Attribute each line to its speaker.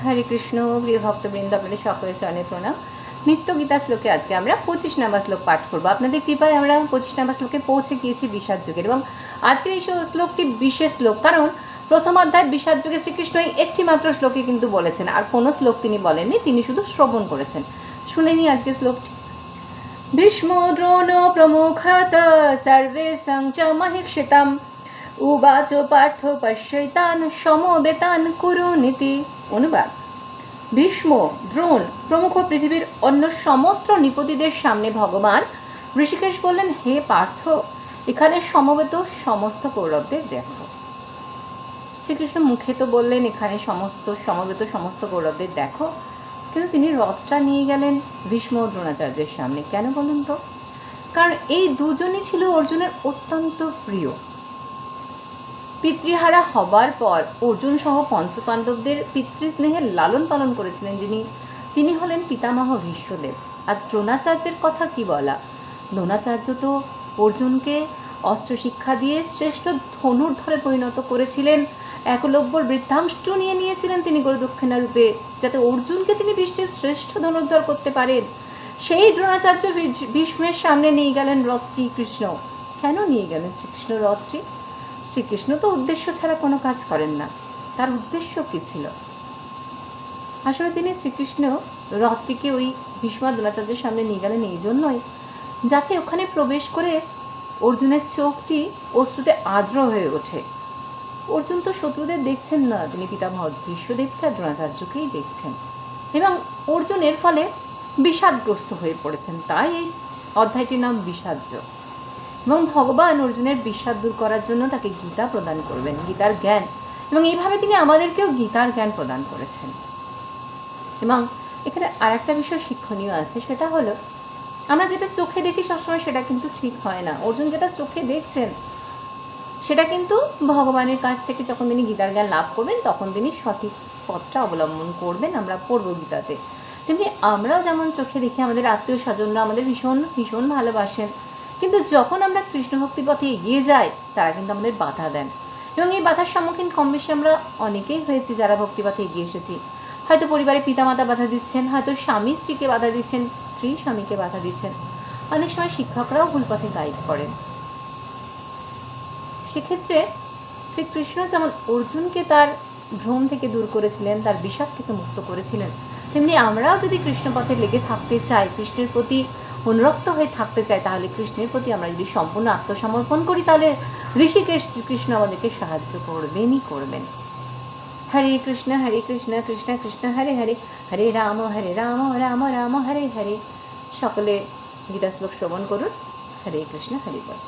Speaker 1: হরে কৃষ্ণ। প্রিয় ভক্তবৃন্দ, আপনাদের সকলের চরণে প্রণাম। নিত্য গীতা শ্লোকে আজকে আমরা 25 নম্বর শ্লোক পাঠ করব। আপনাদের কৃপায় আমরা 25 নম্বর শ্লোকে পৌঁছে গিয়েছি বিষাদ যুগের, এবং আজকের এই শ্লোকটি বিশেষ শ্লোক, কারণ প্রথম অধ্যায় বিষাদ যুগে শ্রীকৃষ্ণ এই একটি মাত্র শ্লোকে কিন্তু বলেছেন, আর কোনো শ্লোক তিনি বলেননি, তিনি শুধু শ্রবণ করেছেন। শুনে নিই আজকে শ্লোকটি। ভীষ্ম দ্রোণ প্রমুখত সর্বে সংচ মহিক্ষিতাম উবাচ পার্থ পশ্যৈতান সমবেতান কুরুনীতি। অনুবাদ: ভীষ্ম, দ্রোণ প্রমুখ পৃথিবীর অন্য সমস্ত নৃপতিদের সামনে ভগবান ঋষিকেশ বললেন, হে পার্থ, এখানে সমবেত সমস্ত কৌরবদের দেখো। শ্রীকৃষ্ণ মুখে তো বললেন এখানে সমবেত সমস্ত কৌরবদের দেখো, কিন্তু তিনি রথটা নিয়ে গেলেন ভীষ্ম ও দ্রোণাচার্যের সামনে। কেন বলুন তো? কারণ এই দুজনই ছিল অর্জুনের অত্যন্ত প্রিয়। পিতৃহারা হবার পর অর্জুন সহ পঞ্চপাণ্ডবদের পিতৃস্নেহের লালন পালন করেছিলেন তিনি হলেন পিতামহ ভীষ্মদেব। আর দ্রোণাচার্যের কথা কি বলা, দ্রোণাচার্য তো অর্জুনকে অস্ত্র শিক্ষা দিয়ে শ্রেষ্ঠ ধনুর্ধরে পরিণত করেছিলেন। একলব্যর বৃদ্ধাংশ নিয়ে নিয়েছিলেন তিনি গুরুদক্ষিণা রূপে, যাতে অর্জুনকে তিনি বিশ্বের শ্রেষ্ঠ ধনুর্ধর করতে পারেন। সেই দ্রোণাচার্য ভীষ্মের সামনে নিয়ে গেলেন রথটি কৃষ্ণ। কেন নিয়ে গেলেন শ্রীকৃষ্ণ রথটি? শ্রীকৃষ্ণ তো উদ্দেশ্য ছাড়া কোনো কাজ করেন না। তার উদ্দেশ্য কী ছিল? আসলে তিনি শ্রীকৃষ্ণ রথটিকে ওই ভীষ্ম দ্রোণাচার্যের সামনে নিয়ে গেলেন এই জন্যই, যাতে ওখানে প্রবেশ করে অর্জুনের চোখটি অশ্রুতে আর্দ্র হয়ে ওঠে। অর্জুন তো শত্রুদের দেখছেন না, তিনি পিতামহ ভীষ্মদেবকে আর দ্রোণাচার্যকেই দেখছেন, এবং অর্জুন এর ফলে বিষাদগ্রস্ত হয়ে পড়েছেন। তাই এই অধ্যায়টির নাম বিষাদ্য। এবং ভগবান অর্জুনের বিষাদ দূর করার জন্য তাকে গীতা প্রদান করবেন, গীতার জ্ঞান, এবং এইভাবে তিনি আমাদেরকেও গীতার জ্ঞান প্রদান করেছেন। এবং এখানে আর একটা বিষয় শিক্ষণীয় আছে, সেটা হলো আমরা যেটা চোখে দেখি সবসময় সেটা কিন্তু ঠিক হয় না। অর্জুন যেটা চোখে দেখছেন সেটা কিন্তু ভগবানের কাছ থেকে যখন তিনি গীতার জ্ঞান লাভ করবেন তখন তিনি সঠিক পথটা অবলম্বন করবেন। আমরা পড়ব গীতাতে। তেমনি আমরাও যেমন চোখে দেখি আমাদের আত্মীয় স্বজনরা আমাদের ভীষণ ভীষণ ভালোবাসেন, কিন্তু যখন আমরা কৃষ্ণ ভক্তি পথে এগিয়ে যাই তারা কিন্তু আমাদের বাধা দেন, এবং এই বাধার সম্মুখীন কম বেশি আমরা অনেকেই হয়েছি যারা ভক্তিপথে এগিয়ে এসেছি। হয়তো পরিবারে পিতামাতা বাধা দিচ্ছেন, হয়তো স্বামী স্ত্রীকে বাধা দিচ্ছেন, স্ত্রী স্বামীকে বাধা দিচ্ছেন, অনেক সময় শিক্ষকরাও ভুল পথে গাইড করেন। সেক্ষেত্রে শ্রীকৃষ্ণ যেমন অর্জুনকে তার ভ্রম থেকে দূর করেছিলেন, তার বিষাদ থেকে মুক্ত করেছিলেন, তেমনি আমরাও যদি কৃষ্ণপথে লেগে থাকতে চাই, কৃষ্ণের প্রতি অনুরক্ত হয়ে থাকতে চাই, তাহলে কৃষ্ণের প্রতি আমরা যদি সম্পূর্ণ আত্মসমর্পণ করি, তাহলে ঋষিকেশ শ্রীকৃষ্ণ আমাদেরকে সাহায্য করবেনই করবেন। হরে কৃষ্ণ কৃষ্ণ কৃষ্ণ হরে হরে, হরে রাম রাম রাম হরে হরে। সকলে গীতা শ্লোক শ্রবণ করুন। হরে কৃষ্ণ, হরে বল।